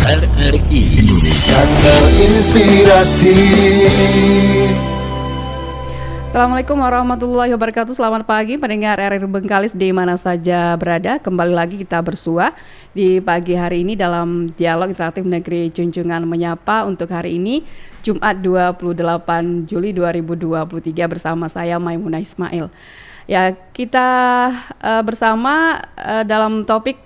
RRI Indonesia Inspirasi. Assalamualaikum warahmatullahi wabarakatuh. Selamat pagi pendengar RRI Bengkalis di mana saja berada. Kembali lagi kita bersua di pagi hari ini dalam Dialog Interaktif Negeri Junjungan Menyapa untuk hari ini Jumat 28 Juli 2023 bersama saya Maimunah Ismail. Ya, kita bersama dalam topik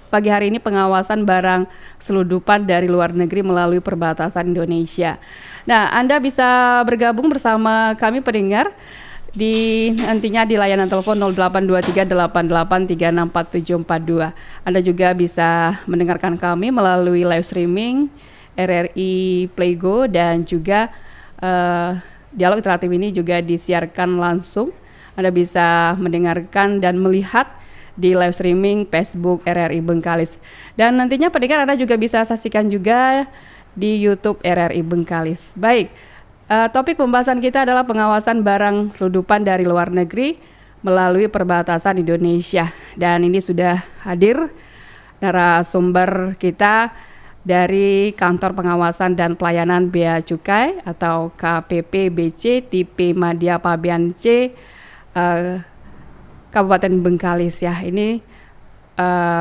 pagi hari ini pengawasan barang selundupan dari luar negeri melalui perbatasan Indonesia. Nah, Anda bisa bergabung bersama kami pendengar nantinya di layanan telepon 082388364742. Anda juga bisa mendengarkan kami melalui live streaming RRI Playgo dan juga dialog interaktif ini juga disiarkan langsung. Anda bisa mendengarkan dan melihat di live streaming Facebook RRI Bengkalis. Dan nantinya pendengar Anda juga bisa saksikan juga di YouTube RRI Bengkalis. Baik, topik pembahasan kita adalah pengawasan barang selundupan dari luar negeri melalui perbatasan Indonesia. Dan ini sudah hadir narasumber kita dari Kantor Pengawasan dan Pelayanan Bea Cukai atau KPPBC Tipe Madya Pabean C Kabupaten Bengkalis ya. Ini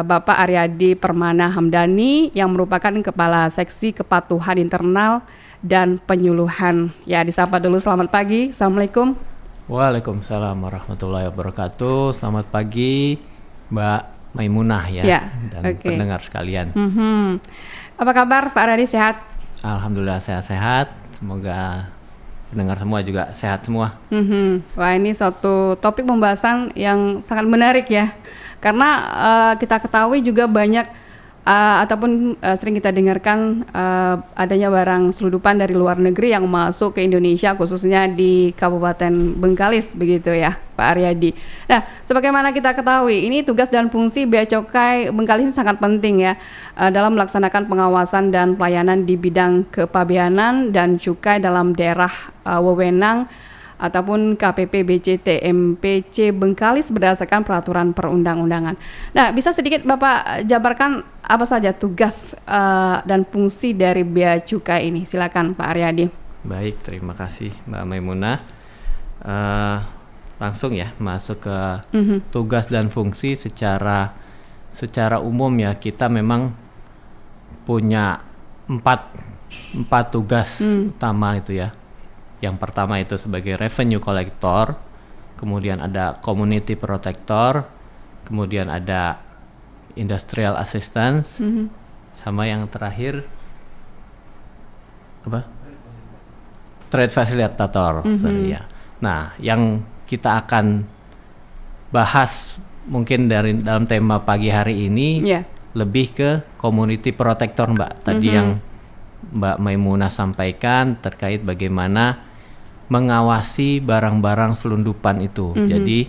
Bapak Aryadi Permana Hamdani yang merupakan Kepala Seksi Kepatuhan Internal dan Penyuluhan. Ya, disapa dulu. Selamat pagi. Assalamualaikum. Waalaikumsalam warahmatullahi wabarakatuh. Selamat pagi Mbak Maimunah ya dan pendengar sekalian. Apa kabar Pak Aryadi, sehat? Alhamdulillah sehat-sehat. Semoga pendengar semua juga sehat semua. Wah, ini suatu topik pembahasan yang sangat menarik ya, karena kita ketahui juga banyak sering kita dengarkan adanya barang selundupan dari luar negeri yang masuk ke Indonesia, khususnya di Kabupaten Bengkalis begitu ya Pak Aryadi. Nah, sebagaimana kita ketahui ini tugas dan fungsi Bea Cukai Bengkalis ini sangat penting ya dalam melaksanakan pengawasan dan pelayanan di bidang kepabeanan dan cukai dalam daerah wewenang ataupun KPPBC TMPC Bengkalis berdasarkan peraturan perundang-undangan. Nah, bisa sedikit Bapak jabarkan apa saja tugas dan fungsi dari Bea Cukai ini? Silakan Pak Aryadi. Baik, terima kasih Mbak Maimunah. Langsung ya masuk ke tugas dan fungsi secara umum ya. Kita memang punya empat tugas utama itu ya. Yang pertama itu sebagai revenue collector, kemudian ada community protector, kemudian ada industrial assistance, sama yang terakhir apa? Trade facilitator. Sorry ya. Nah, yang kita akan bahas mungkin dalam tema pagi hari ini lebih ke community protector, Mbak. Tadi yang Mbak Maimunah sampaikan terkait bagaimana mengawasi barang-barang selundupan itu. Jadi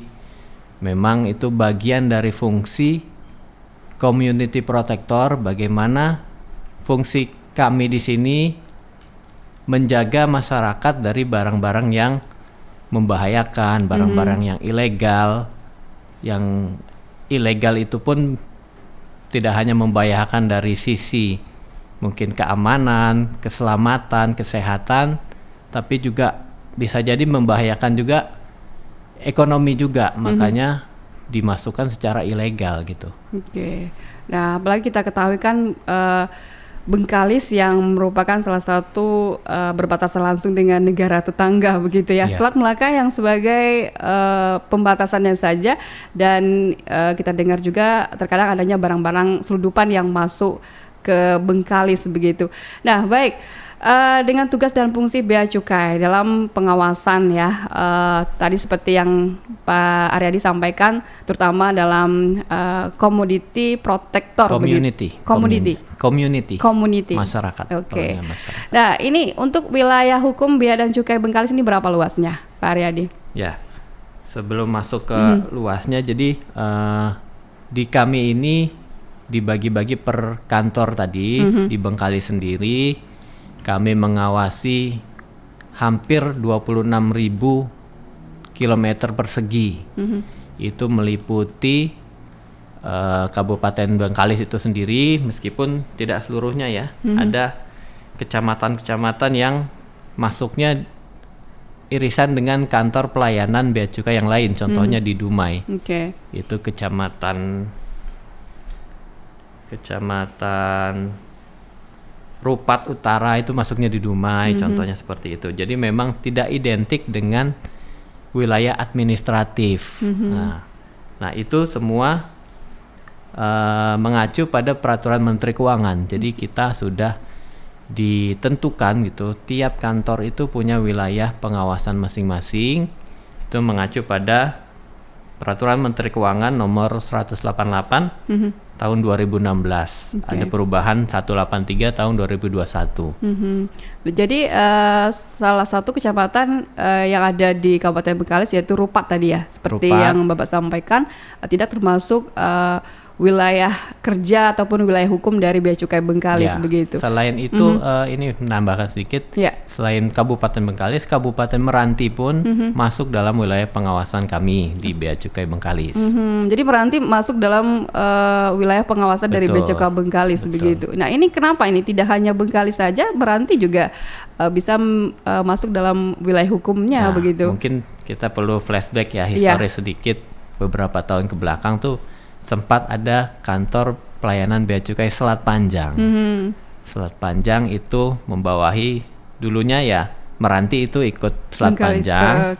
memang itu bagian dari fungsi community protector, bagaimana fungsi kami di sini menjaga masyarakat dari barang-barang yang membahayakan, barang-barang yang ilegal. Yang ilegal itu pun tidak hanya membahayakan dari sisi mungkin keamanan, keselamatan, kesehatan, tapi juga bisa jadi membahayakan juga ekonomi juga, makanya dimasukkan secara ilegal gitu. Oke. Nah, apalagi kita ketahui kan Bengkalis yang merupakan salah satu berbatasan langsung dengan negara tetangga begitu ya. Selat Melaka yang sebagai pembatasannya saja, dan kita dengar juga terkadang adanya barang-barang selundupan yang masuk ke Bengkalis begitu. Nah, baik. Dengan tugas dan fungsi Bea Cukai dalam pengawasan ya, tadi seperti yang Pak Aryadi sampaikan, terutama dalam community protector, community masyarakat. Oke. Nah, ini untuk wilayah hukum Bea dan Cukai Bengkalis ini berapa luasnya, Pak Aryadi? Ya, sebelum masuk ke luasnya, jadi di kami ini dibagi-bagi per kantor tadi. Di Bengkalis sendiri kami mengawasi hampir 26.000 kilometer persegi. Itu meliputi Kabupaten Bengkalis itu sendiri, meskipun tidak seluruhnya ya, ada kecamatan-kecamatan yang masuknya irisan dengan kantor pelayanan bea cukai yang lain, contohnya di Dumai. Itu kecamatan Rupat Utara itu masuknya di Dumai, contohnya seperti itu. Jadi memang tidak identik dengan wilayah administratif. Nah, itu semua mengacu pada peraturan Menteri Keuangan. Jadi kita sudah ditentukan gitu, tiap kantor itu punya wilayah pengawasan masing-masing. Itu mengacu pada peraturan Menteri Keuangan nomor 188 tahun 2016. Ada perubahan 183 tahun 2021. Jadi salah satu kecamatan yang ada di Kabupaten Bengkalis yaitu Rupat tadi ya, seperti Rupat. yang Bapak sampaikan, tidak termasuk wilayah kerja ataupun wilayah hukum dari Bea Cukai Bengkalis, begitu. Selain itu, ini menambahkan sedikit. Selain Kabupaten Bengkalis, Kabupaten Meranti pun masuk dalam wilayah pengawasan kami di Bea Cukai Bengkalis. Jadi Meranti masuk dalam wilayah pengawasan dari Bea Cukai Bengkalis, begitu. Nah, ini kenapa ini tidak hanya Bengkalis saja, Meranti juga bisa masuk dalam wilayah hukumnya, begitu. Mungkin kita perlu flashback ya, historis sedikit. Beberapa tahun ke belakang tuh sempat ada kantor pelayanan bea cukai Selat Panjang. Selat Panjang itu membawahi dulunya ya Meranti itu ikut Selat Panjang.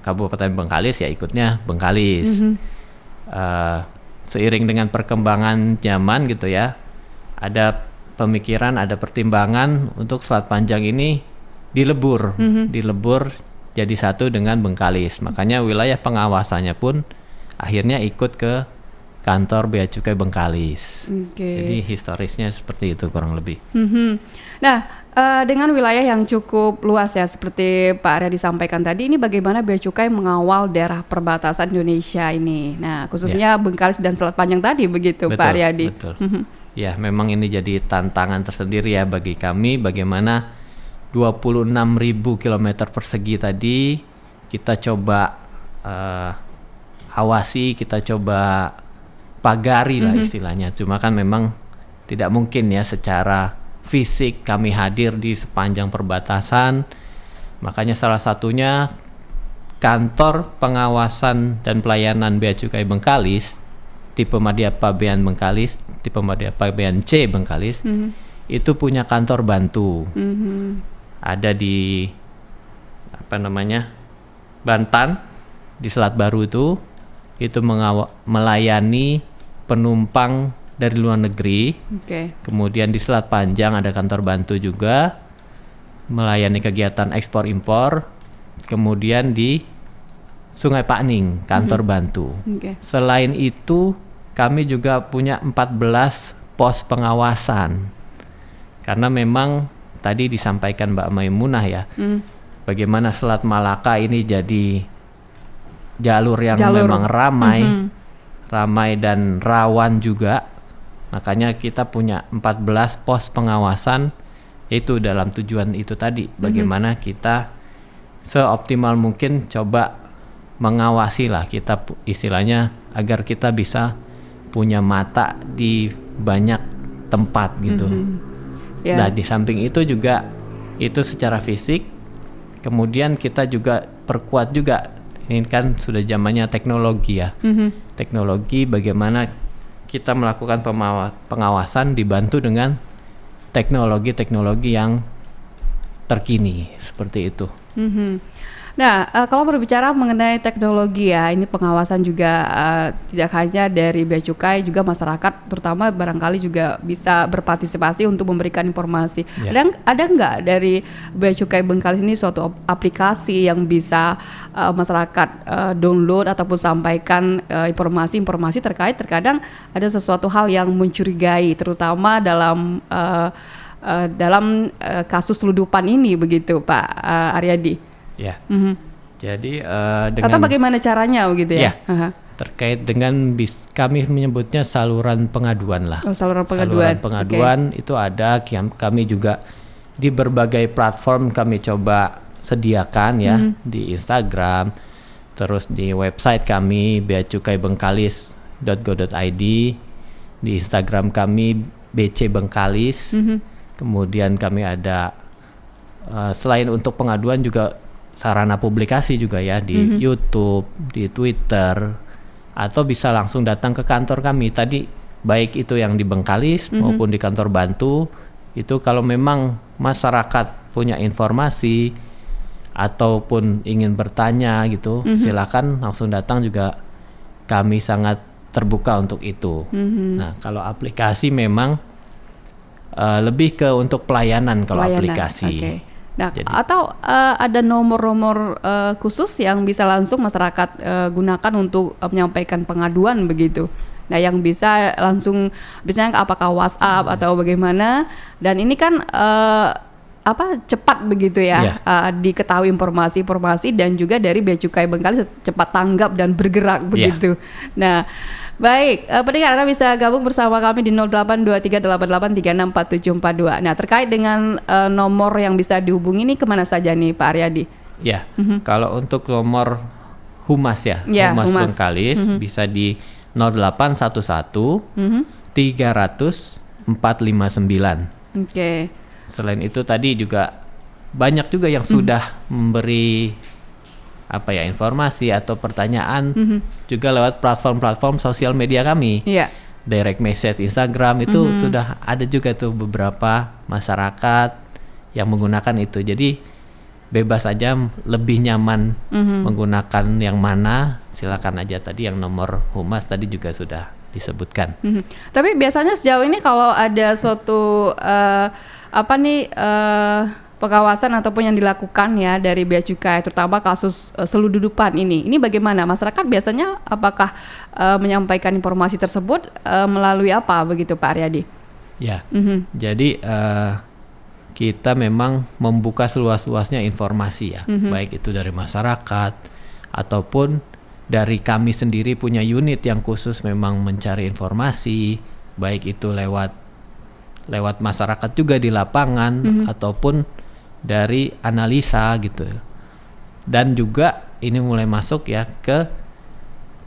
Kabupaten Bengkalis ya ikutnya Bengkalis. Seiring dengan perkembangan zaman gitu ya, ada pemikiran, ada pertimbangan untuk Selat Panjang ini dilebur jadi satu dengan Bengkalis. Makanya wilayah pengawasannya pun akhirnya ikut ke kantor Bea Cukai Bengkalis. Jadi historisnya seperti itu kurang lebih. Nah, dengan wilayah yang cukup luas ya, seperti Pak Aryadi sampaikan tadi, ini bagaimana Bea Cukai mengawal daerah perbatasan Indonesia ini? Nah, khususnya Bengkalis dan Selat Panjang tadi, begitu Pak Aryadi? Betul. Ya, memang ini jadi tantangan tersendiri ya bagi kami, bagaimana 26.000 km persegi tadi kita coba awasi, kita coba pagari lah istilahnya. Cuma kan memang tidak mungkin ya secara fisik kami hadir di sepanjang perbatasan. Makanya salah satunya kantor pengawasan dan pelayanan Bea Cukai Bengkalis tipe Madya Pabean Bengkalis, tipe Madya Pabean C Bengkalis, itu punya kantor bantu. Ada di Bantan, di Selat Baru itu melayani penumpang dari luar negeri. Kemudian di Selat Panjang ada kantor bantu juga, melayani kegiatan ekspor impor. Kemudian di Sungai Pakning kantor bantu. Selain itu kami juga punya 14 pos pengawasan. Karena memang tadi disampaikan Mbak Maimunah ya, bagaimana Selat Malaka ini jadi jalur yang memang ramai dan rawan juga. Makanya kita punya 14 pos pengawasan, itu dalam tujuan itu tadi, bagaimana kita seoptimal mungkin coba mengawasi lah kita istilahnya, agar kita bisa punya mata di banyak tempat gitu. Nah, di samping itu juga itu secara fisik, kemudian kita juga perkuat juga. Ini kan sudah zamannya teknologi ya. Teknologi, bagaimana kita melakukan pengawasan dibantu dengan teknologi-teknologi yang terkini seperti itu. Nah, kalau berbicara mengenai teknologi ya, ini pengawasan juga tidak hanya dari Bea Cukai, juga masyarakat terutama barangkali juga bisa berpartisipasi untuk memberikan informasi. Ada nggak dari Bea Cukai Bengkalis ini suatu aplikasi yang bisa masyarakat download ataupun sampaikan informasi-informasi terkadang ada sesuatu hal yang mencurigai, terutama dalam kasus seludupan ini, begitu Pak Aryadi? Ya, jadi dengan atau bagaimana caranya begitu ya? Terkait dengan kami menyebutnya saluran pengaduan lah. Saluran pengaduan. Saluran pengaduan itu ada, kami juga di berbagai platform kami coba sediakan ya, di Instagram, terus di website kami beacukaibengkalis bcbengkalis.go.id, di Instagram kami bcbengkalis. Kemudian kami ada selain untuk pengaduan juga sarana publikasi juga ya di YouTube, di Twitter, atau bisa langsung datang ke kantor kami tadi, baik itu yang di Bengkalis maupun di kantor Bantu. Itu kalau memang masyarakat punya informasi ataupun ingin bertanya gitu, silakan langsung datang juga, kami sangat terbuka untuk itu. Nah, kalau aplikasi memang lebih ke untuk pelayanan kalau aplikasi. Okay. Nah, atau ada nomor-nomor khusus yang bisa langsung masyarakat gunakan untuk menyampaikan pengaduan begitu. Nah, yang bisa langsung, biasanya apakah WhatsApp atau bagaimana? Dan ini kan cepat begitu ya, diketahui informasi dan juga dari Bea Cukai Bengkalis cepat tanggap dan bergerak begitu. Nah, baik, pendengar Anda bisa gabung bersama kami di 082388364742. Nah, terkait dengan nomor yang bisa dihubungi ini kemana saja nih Pak Aryadi? Ya, kalau untuk nomor Humas Humas Bengkalis bisa di 0811 300 459. Oke. Selain itu tadi juga banyak juga yang sudah memberi informasi atau pertanyaan juga lewat platform-platform sosial media kami. Direct message Instagram itu sudah ada juga tuh beberapa masyarakat yang menggunakan itu. Jadi bebas aja, lebih nyaman menggunakan yang mana, silakan aja. Tadi yang nomor Humas tadi juga sudah disebutkan. Tapi biasanya sejauh ini kalau ada suatu pengawasan ataupun yang dilakukan ya dari Bea Cukai, terutama kasus seludupan ini bagaimana? Masyarakat biasanya apakah menyampaikan informasi tersebut melalui apa begitu Pak Aryadi? Ya, jadi kita memang membuka seluas-luasnya informasi ya, baik itu dari masyarakat ataupun dari kami sendiri punya unit yang khusus memang mencari informasi, baik itu lewat masyarakat juga di lapangan ataupun dari analisa gitu. Dan juga ini mulai masuk ya ke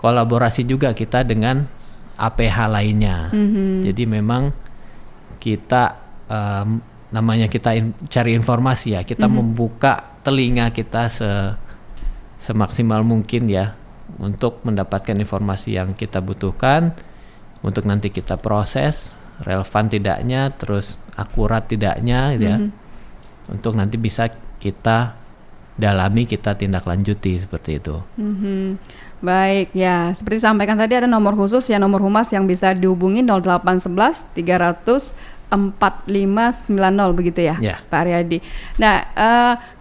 kolaborasi juga kita dengan APH lainnya. Jadi memang kita namanya kita cari informasi ya, kita membuka telinga kita semaksimal mungkin ya untuk mendapatkan informasi yang kita butuhkan, untuk nanti kita proses relevan tidaknya, terus akurat tidaknya ya. Untuk nanti bisa kita dalami, kita tindak lanjuti seperti itu. Baik ya, seperti disampaikan tadi ada nomor khusus ya, nomor Humas yang bisa dihubungi 0811 300 4590 begitu ya, Pak Aryadi. Nah,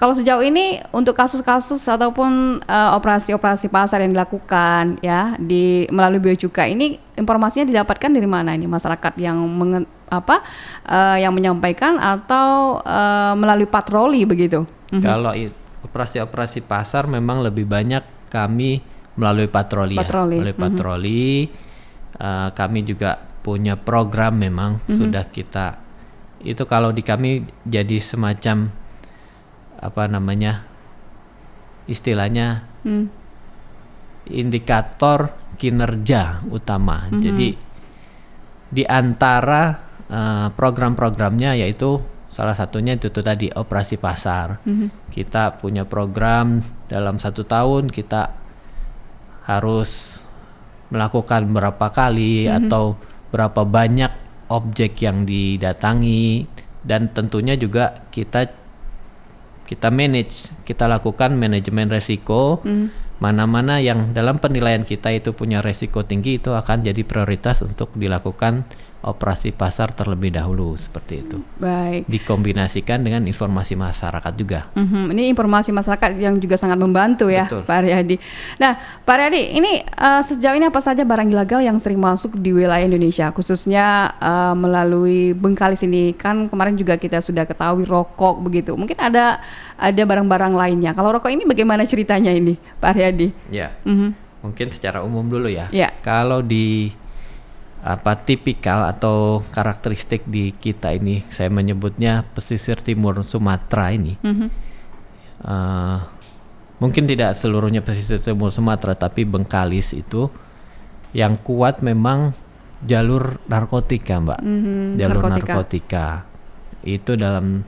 kalau sejauh ini untuk kasus-kasus ataupun operasi-operasi pasar yang dilakukan ya melalui Bea Cukai ini, informasinya didapatkan dari mana ini? Masyarakat yang yang menyampaikan atau melalui patroli begitu? Kalau operasi-operasi pasar memang lebih banyak kami melalui patroli. Melalui patroli. Kami juga punya program memang sudah kita, itu kalau di kami jadi semacam istilahnya indikator kinerja utama. Jadi di antara program-programnya yaitu salah satunya itu tadi operasi pasar. Kita punya program dalam 1 tahun kita harus melakukan berapa kali atau berapa banyak objek yang didatangi, dan tentunya juga kita manage, kita lakukan manajemen resiko. Mana-mana yang dalam penilaian kita itu punya resiko tinggi, itu akan jadi prioritas untuk dilakukan operasi pasar terlebih dahulu, seperti itu. Baik. Dikombinasikan dengan informasi masyarakat juga. Ini informasi masyarakat yang juga sangat membantu ya. Betul. Pak Aryadi. Nah, Pak Aryadi, ini sejauh ini apa saja barang ilegal yang sering masuk di wilayah Indonesia, khususnya melalui Bengkalis ini? Kan kemarin juga kita sudah ketahui rokok begitu. Mungkin ada barang-barang lainnya. Kalau rokok ini bagaimana ceritanya ini, Pak Aryadi? Ya, mungkin secara umum dulu ya. Kalau di tipikal atau karakteristik di kita ini, saya menyebutnya pesisir timur Sumatera ini. Mungkin tidak seluruhnya pesisir timur Sumatera, tapi Bengkalis itu yang kuat memang jalur narkotika, Mbak. Jalur narkotika. Itu dalam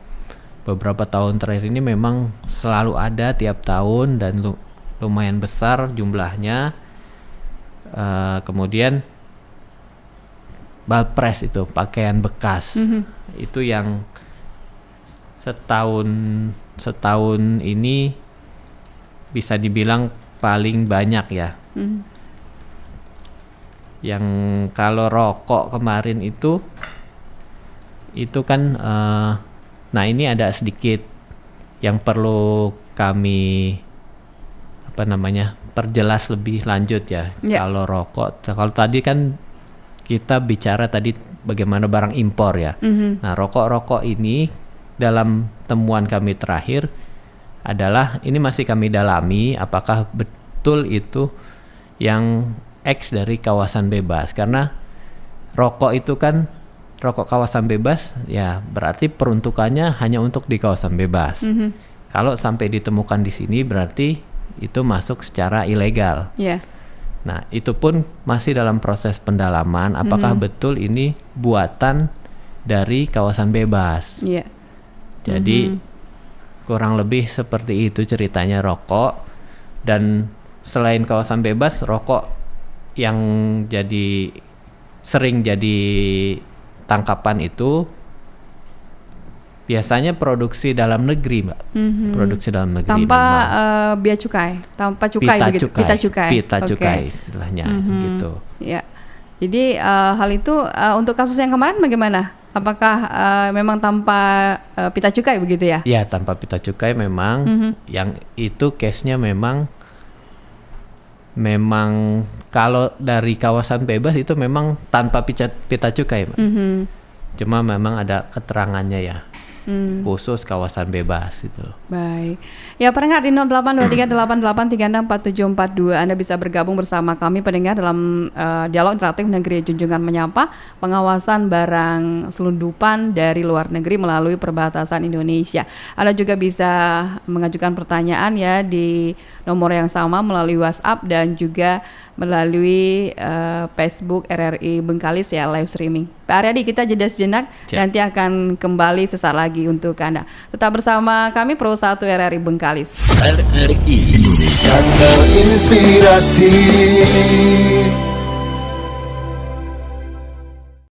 beberapa tahun terakhir ini memang selalu ada tiap tahun dan lumayan besar jumlahnya. Kemudian balpres itu pakaian bekas, itu yang setahun ini bisa dibilang paling banyak ya. Yang kalau rokok kemarin itu kan nah ini ada sedikit yang perlu kami perjelas lebih lanjut ya. Kalau rokok, kalau tadi kan kita bicara tadi bagaimana barang impor ya. Nah, rokok ini dalam temuan kami terakhir adalah ini masih kami dalami apakah betul itu yang X dari kawasan bebas, karena rokok itu kan rokok kawasan bebas ya berarti peruntukannya hanya untuk di kawasan bebas. Kalau sampai ditemukan di sini berarti itu masuk secara ilegal. Nah, itu pun masih dalam proses pendalaman apakah betul ini buatan dari kawasan bebas. Jadi kurang lebih seperti itu ceritanya rokok. Dan selain kawasan bebas, rokok yang sering jadi tangkapan itu biasanya produksi dalam negeri, Mbak. Produksi dalam negeri tanpa bea cukai, tanpa cukai begitu, pita cukai istilahnya gitu. Ya. Jadi hal itu untuk kasus yang kemarin bagaimana? Apakah memang tanpa pita cukai begitu ya? Ya, tanpa pita cukai memang. Yang itu case-nya memang kalau dari kawasan bebas itu memang tanpa pita cukai, Mbak. Cuma memang ada keterangannya ya. Khusus kawasan bebas itu. Baik. Ya, pendengar di 082388364742 Anda bisa bergabung bersama kami pendengar dalam dialog interaktif Negeri Junjungan Menyapa, pengawasan barang selundupan dari luar negeri melalui perbatasan Indonesia. Anda juga bisa mengajukan pertanyaan ya di nomor yang sama melalui WhatsApp dan juga melalui Facebook RRI Bengkalis ya, live streaming. Pak Aryadi, kita jeda sejenak, nanti akan kembali sesaat lagi untuk Anda. Tetap bersama kami Pro 1 RRI Bengkalis. RRI Indonesia, Kanal Inspirasi.